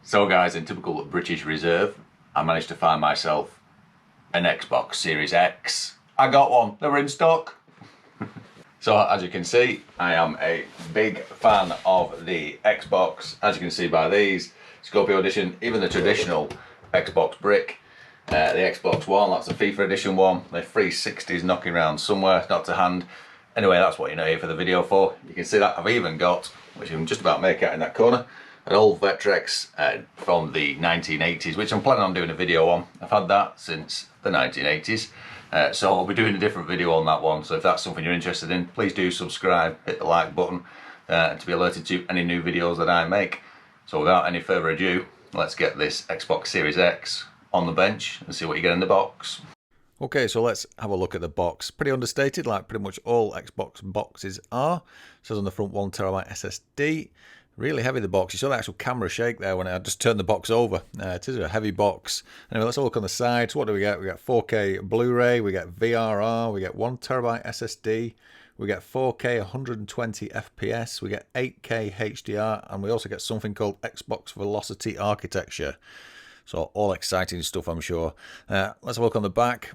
So guys, in typical British Reserve, I managed to find myself an Xbox Series X. I got one, they were in stock. So as you can see, I am a big fan of the Xbox. As you can see by these, Scorpio Edition, even the traditional Xbox brick. The Xbox One, that's the FIFA Edition one. The 360's knocking around somewhere, not to hand. Anyway, that's what you're here for the video for. You can see that I've even got, which you can just about make out in that corner, an old Vectrex from the 1980s, which I'm planning on doing a video on. I've had that since the 1980s. So I'll be doing a different video on that one. So if that's something you're interested in, please do subscribe, hit the like button to be alerted to any new videos that I make. So without any further ado, let's get this Xbox Series X on the bench and see what you get in the box. Okay, so let's have a look at the box. Pretty understated, like pretty much all Xbox boxes are. It says on the front 1TB SSD. Really heavy, the box. You saw the actual camera shake there when I just turned the box over. It is a heavy box. Anyway, let's have a look on the side. So what do we get? We get 4K Blu-ray, we get VRR, we get 1TB SSD, we get 4K 120 FPS, we get 8K HDR, and we also get something called Xbox Velocity Architecture. So all exciting stuff, I'm sure. Let's have a look on the back.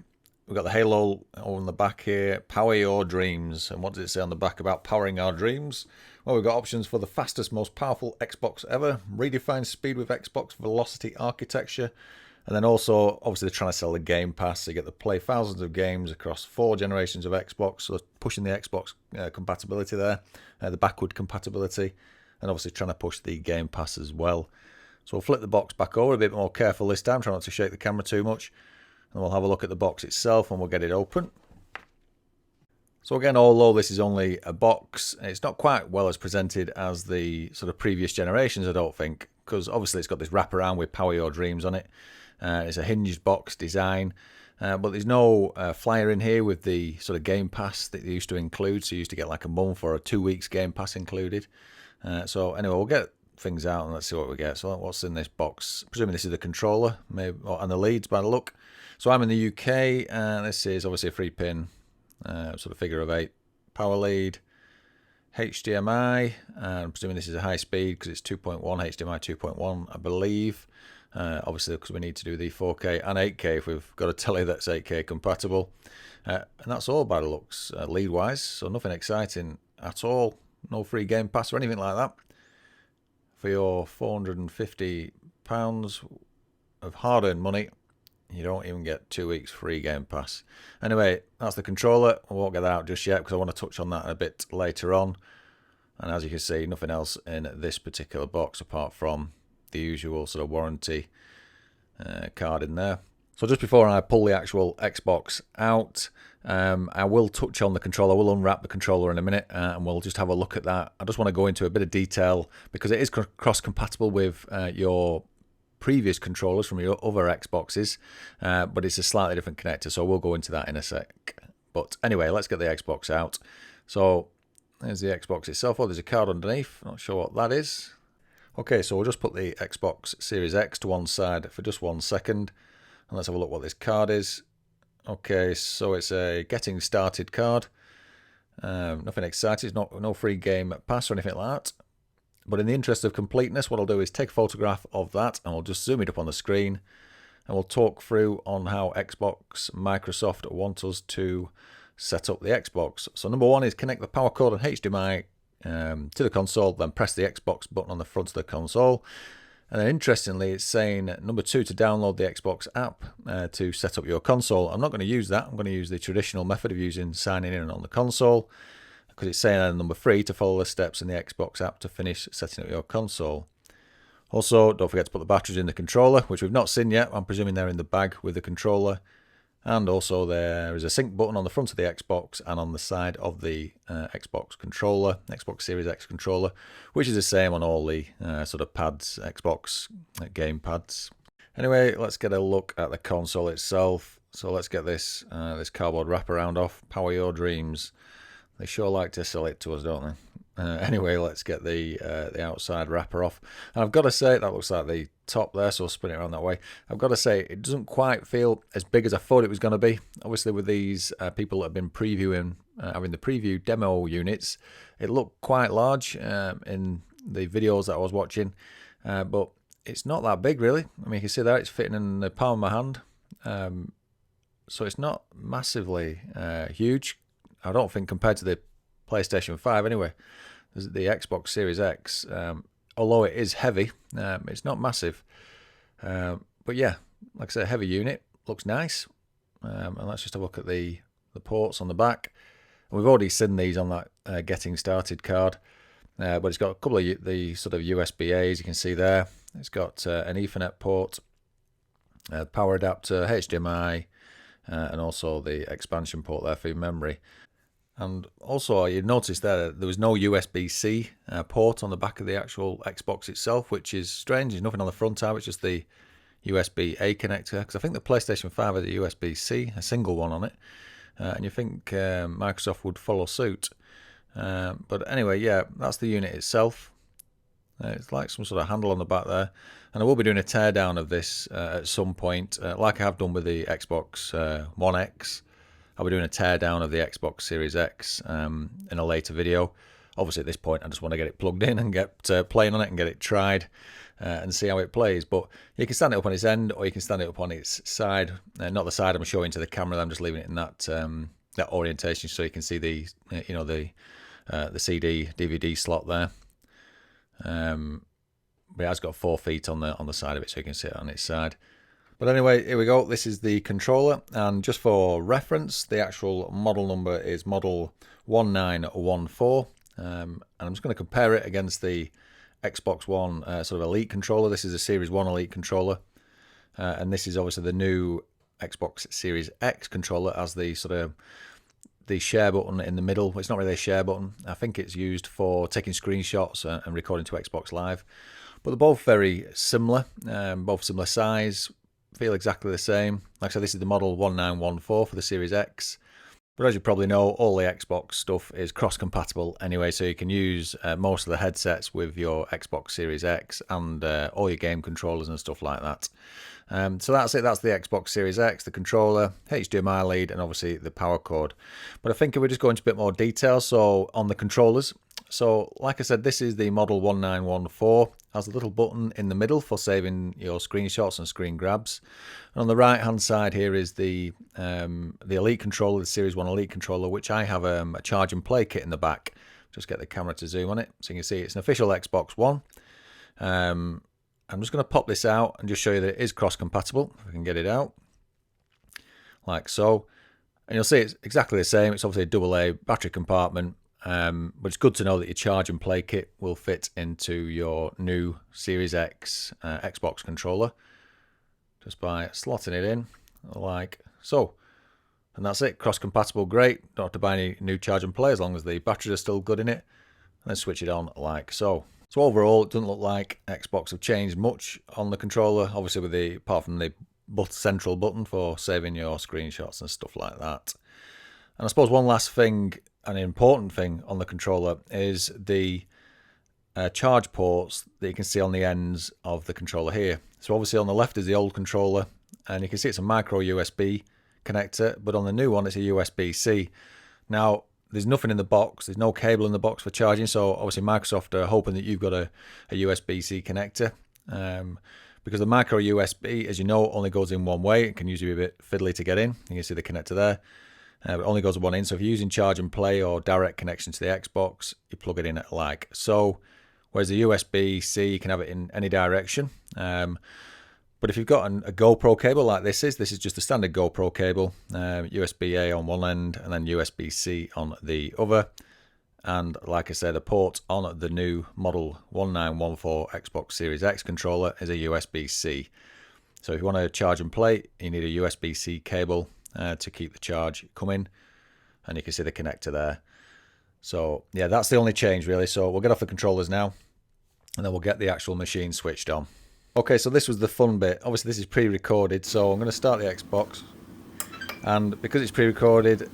We've got the halo on the back here, power your dreams. And what does it say on the back about powering our dreams? Well, we've got options for the fastest, most powerful Xbox ever, redefined speed with Xbox Velocity Architecture, and then also, obviously, they're trying to sell the Game Pass, so you get to play thousands of games across 4 generations of Xbox, so pushing the Xbox compatibility there, the backward compatibility, and obviously trying to push the Game Pass as well. So we'll flip the box back over, a bit more careful this time, try not to shake the camera too much. And we'll have a look at the box itself and we'll get it open. So again, although this is only a box, it's not quite well as presented as the sort of previous generations, I don't think, because obviously it's got this wraparound with Power Your Dreams on it. It's a hinged box design, but there's no flyer in here with the sort of Game Pass that they used to include. So you used to get like a month or 2 weeks Game Pass included. So anyway, we'll get things out and let's see what we get. So what's in this box? Presuming this is the controller, maybe, and the leads by the look. So I'm in the UK, and this is obviously a 3-pin sort of figure of 8 power lead, HDMI, and I'm presuming this is a high speed because it's 2.1, HDMI 2.1, I believe. Obviously, because we need to do the 4K and 8K if we've got a telly that's 8K compatible. And that's all by the looks, lead-wise, so nothing exciting at all. No free Game Pass or anything like that. For your £450 of hard-earned money, you don't even get 2 weeks free Game Pass. Anyway, that's the controller. I won't get that out just yet because I want to touch on that a bit later on. And as you can see, nothing else in this particular box apart from the usual sort of warranty card in there. So just before I pull the actual Xbox out, I will touch on the controller. We'll unwrap the controller in a minute and we'll just have a look at that. I just want to go into a bit of detail because it is cross-compatible with your previous controllers from your other Xboxes, but it's a slightly different connector, so we'll go into that in a sec. But anyway, let's get the Xbox out. So there's the Xbox itself. Oh, there's a card underneath. Not sure what that is. Okay, so we'll just put the Xbox Series X to one side for just 1 second. And let's have a look what this card is. Okay, so it's a getting started card. Nothing exciting, no free Game Pass or anything like that. But in the interest of completeness, what I'll do is take a photograph of that and we'll just zoom it up on the screen. And we'll talk through on how Xbox, Microsoft want us to set up the Xbox. So number 1 is connect the power cord and HDMI to the console, then press the Xbox button on the front of the console. And then interestingly, it's saying number 2 to download the Xbox app to set up your console. I'm not going to use that. I'm going to use the traditional method of using signing in on the console because it's saying number 3 to follow the steps in the Xbox app to finish setting up your console. Also, don't forget to put the batteries in the controller, which we've not seen yet. I'm presuming they're in the bag with the controller. And also there is a sync button on the front of the Xbox and on the side of the Xbox controller, Xbox Series X controller, which is the same on all the sort of pads, Xbox game pads. Anyway, let's get a look at the console itself. So let's get this this cardboard wraparound off. Power your dreams. They sure like to sell it to us, don't they? Anyway, let's get the outside wrapper off. And I've got to say, that looks like the top there, so I'll spin it around that way. I've got to say, it doesn't quite feel as big as I thought it was going to be. Obviously, with these people that have been previewing, having the preview demo units, it looked quite large in the videos that I was watching. But it's not that big really. I mean, you can see there it's fitting in the palm of my hand. So it's not massively huge. I don't think compared to the PlayStation 5 anyway. The Xbox Series X, although it is heavy, it's not massive. But yeah, like I said, heavy unit, looks nice. And let's just have a look at the ports on the back. And we've already seen these on that getting started card. But it's got a couple of the sort of USB-A's you can see there. It's got an Ethernet port, power adapter, HDMI, and also the expansion port there for your memory. And also, you'd notice there was no USB-C port on the back of the actual Xbox itself, which is strange. There's nothing on the front either, it's just the USB-A connector. Because I think the PlayStation 5 has a USB-C, a single one on it. And you think Microsoft would follow suit. But anyway, yeah, that's the unit itself. It's like some sort of handle on the back there. And I will be doing a teardown of this at some point, like I have done with the Xbox One X. I'll be doing a teardown of the Xbox Series X in a later video. Obviously at this point I just want to get it plugged in and get playing on it and get it tried and see how it plays. But you can stand it up on its end or you can stand it up on its side. Not the side I'm showing to the camera, I'm just leaving it in that that orientation so you can see the the CD DVD slot there. But it has got 4 feet on the side of it so you can sit on its side. But anyway, here we go. This is the controller, and just for reference, the actual model number is model 1914. And I'm just going to compare it against the Xbox One sort of Elite controller. This is a Series 1 Elite controller, and this is obviously the new Xbox Series X controller as the sort of the share button in the middle. It's not really a share button. I think it's used for taking screenshots and recording to Xbox Live. But they're both very similar, both similar size, feel exactly the same. Like I said, this is the model 1914 for the Series X. But as you probably know, all the Xbox stuff is cross-compatible anyway, so you can use most of the headsets with your Xbox Series X and all your game controllers and stuff like that. So that's it. That's the Xbox Series X, the controller, HDMI lead, and obviously the power cord. But I think if we just go into a bit more detail, so on the controllers. So like I said, this is the model 1914. Has a little button in the middle for saving your screenshots and screen grabs. And on the right hand side here is the Elite controller, the Series 1 Elite controller, which I have a charge and play kit in the back. Just get the camera to zoom on it so you can see it's an official Xbox One. I'm just going to pop this out and just show you that it is cross compatible. If I can get it out like so, and you'll see it's exactly the same. It's obviously a AA battery compartment. But it's good to know that your charge and play kit will fit into your new Series X Xbox controller just by slotting it in like so. And that's it, cross compatible, great. Don't have to buy any new charge and play as long as the batteries are still good in it. And then switch it on like so. So overall, it doesn't look like Xbox have changed much on the controller, obviously with the apart from the central button for saving your screenshots and stuff like that. And I suppose one last thing, an important thing on the controller is the charge ports that you can see on the ends of the controller here. So obviously on the left is the old controller, and you can see it's a micro USB connector, but on the new one it's a USB-C. Now there's nothing in the box, there's no cable in the box for charging, so obviously Microsoft are hoping that you've got a USB-C connector. Because the micro USB, as you know, only goes in one way. It can usually be a bit fiddly to get in. You can see the connector there. It only goes one in, so if you're using charge and play or direct connection to the Xbox, you plug it in like so. Whereas the USB-C, you can have it in any direction. But if you've got a GoPro cable like this is just a standard GoPro cable, USB-A on one end and then USB-C on the other. And like I said, the port on the new model 1914 Xbox Series X controller is a USB-C. So if you want to charge and play, you need a USB-C cable to keep the charge coming, and you can see the connector there. So yeah, that's the only change really. So we'll get off the controllers now and then we'll get the actual machine switched on. Okay, so this was the fun bit. Obviously this is pre-recorded, so I'm going to start the Xbox, and because it's pre-recorded,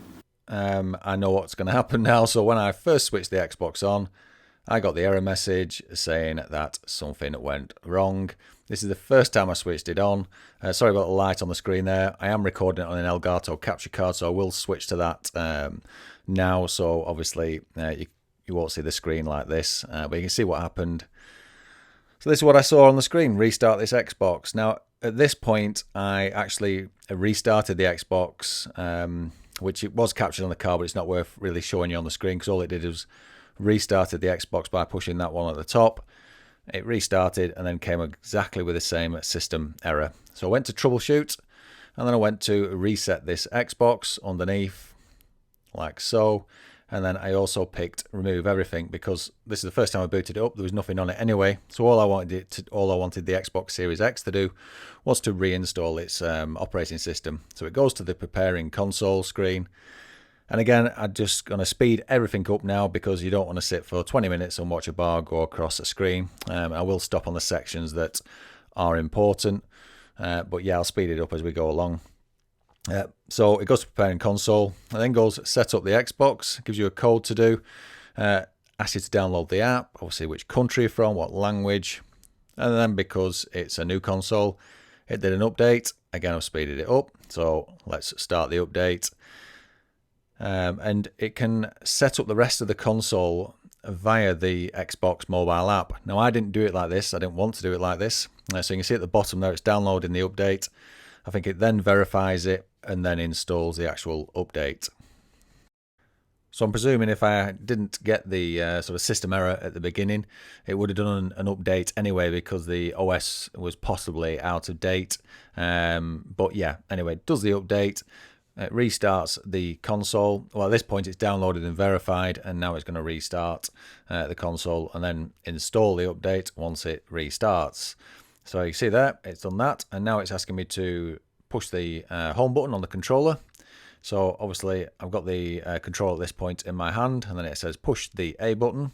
I know what's going to happen now. So when I first switched the Xbox on, I got the error message saying that something went wrong. This is the first time I switched it on. Sorry about the light on the screen there. I am recording it on an Elgato capture card, so I will switch to that now. So obviously you won't see the screen like this, but you can see what happened. So this is what I saw on the screen, restart this Xbox. Now, at this point, I actually restarted the Xbox, which it was captured on the card, but it's not worth really showing you on the screen because all it did was restarted the Xbox by pushing that one at the top. It restarted and then came exactly with the same system error. So I went to troubleshoot, and then I went to reset this Xbox underneath, like so. And then I also picked remove everything because this is the first time I booted it up. There was nothing on it anyway. So all I wanted the Xbox Series X to do was to reinstall its operating system. So it goes to the preparing console screen. And again, I'm just going to speed everything up now because you don't want to sit for 20 minutes and watch a bar go across a screen. I will stop on the sections that are important. But yeah, I'll speed it up as we go along. So it goes to preparing console and then goes set up the Xbox, gives you a code to do, asks you to download the app, obviously which country you're from, what language, and then because it's a new console, it did an update. Again, I've speeded it up, so let's start the update. And it can set up the rest of the console via the Xbox mobile app. Now, I didn't do it like this. I didn't want to do it like this. So you can see at the bottom there, it's downloading the update. I think it then verifies it and then installs the actual update. So I'm presuming if I didn't get the sort of system error at the beginning, it would have done an update anyway because the OS was possibly out of date. But yeah, anyway, it does the update. It restarts the console. Well, at this point it's downloaded and verified, and now it's going to restart the console and then install the update once it restarts. So you see there, it's done that, and now it's asking me to push the home button on the controller. So obviously I've got the controller at this point in my hand, and then it says push the A button.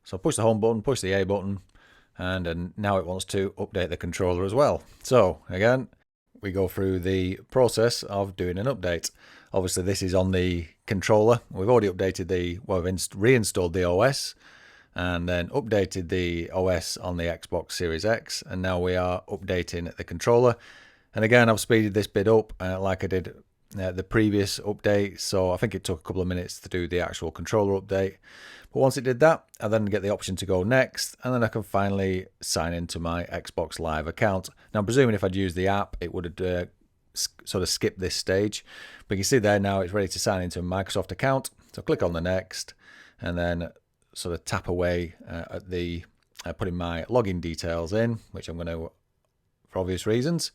So push the home button, push the A button, and now it wants to update the controller as well. So again, we go through the process of doing an update. Obviously this is on the controller. We've already updated we've reinstalled the OS and then updated the OS on the Xbox Series X, and now we are updating the controller. And again, I've speeded this bit up like I did the previous update, so I think it took a couple of minutes to do the actual controller update. But once it did that, I then get the option to go next, and then I can finally sign into my Xbox Live account. Now, I'm presuming if I'd used the app, it would have sort of skipped this stage. But you can see there now it's ready to sign into a Microsoft account. So click on the next, and then sort of tap away at the putting my login details in, which I'm going to, for obvious reasons,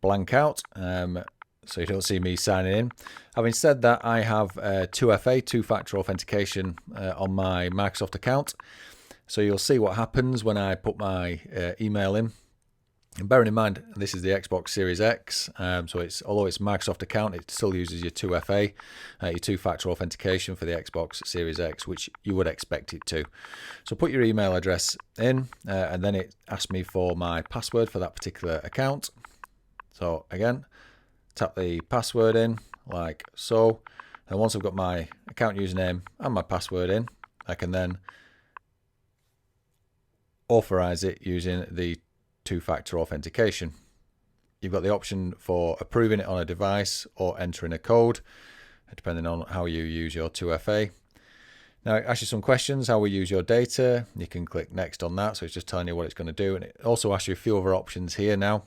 blank out. So you don't see me signing in. Having said that, I have 2FA, two-factor authentication, on my Microsoft account. So you'll see what happens when I put my email in. And bearing in mind, this is the Xbox Series X, so although it's a Microsoft account, it still uses your 2FA, your two-factor authentication for the Xbox Series X, which you would expect it to. So put your email address in, and then it asks me for my password for that particular account. So again, tap the password in like so, and once I've got my account username and my password in, I can then authorize it using the two-factor authentication. You've got the option for approving it on a device or entering a code, depending on how you use your 2FA. Now it asks you some questions, how we use your data. You can click next on that, so it's just telling you what it's going to do, and it also asks you a few other options here now,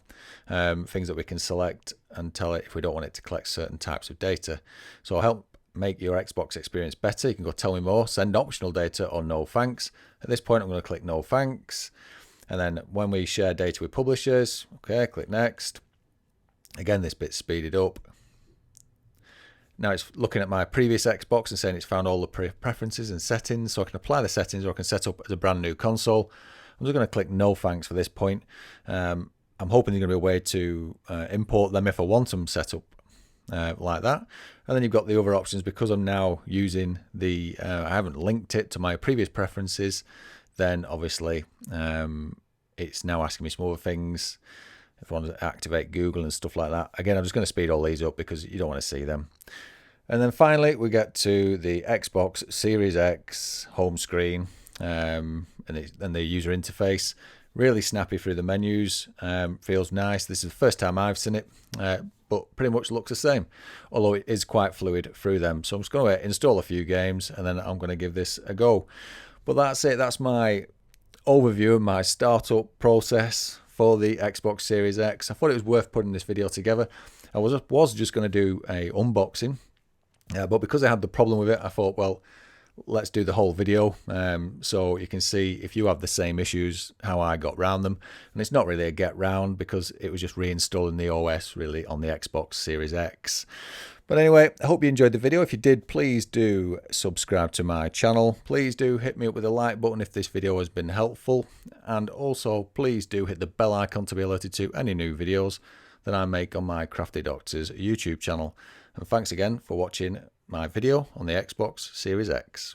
things that we can select and tell it if we don't want it to collect certain types of data. So I'll help make your Xbox experience better. You can go tell me more, send optional data, or no thanks. At this point I'm going to click no thanks. And then when we share data with publishers, okay, click next. Again, this bit's speeded up. Now it's looking at my previous Xbox and saying it's found all the preferences and settings, so I can apply the settings or I can set up as a brand new console. I'm just going to click no thanks for this point. I'm hoping there's going to be a way to import them if I want them set up like that. And then you've got the other options. Because I'm now using the, I haven't linked it to my previous preferences, then obviously it's now asking me some other things. If I want to activate Google and stuff like that. Again, I'm just going to speed all these up because you don't want to see them. And then finally, we get to the Xbox Series X home screen and the user interface. Really snappy through the menus, feels nice. This is the first time I've seen it, but pretty much looks the same, although it is quite fluid through them. So I'm just going to install a few games and then I'm going to give this a go. But that's it. That's my overview of my startup process for the Xbox Series X. I thought it was worth putting this video together. I was just going to do a unboxing, but because I had the problem with it, I thought, well, let's do the whole video so you can see, if you have the same issues, how I got round them. And it's not really a get round, because it was just reinstalling the OS really on the Xbox Series X. But anyway, I hope you enjoyed the video. If you did, please do subscribe to my channel. Please do hit me up with a like button if this video has been helpful. And also, please do hit the bell icon to be alerted to any new videos that I make on my CraftyDoctor's YouTube channel. And thanks again for watching my video on the Xbox Series X.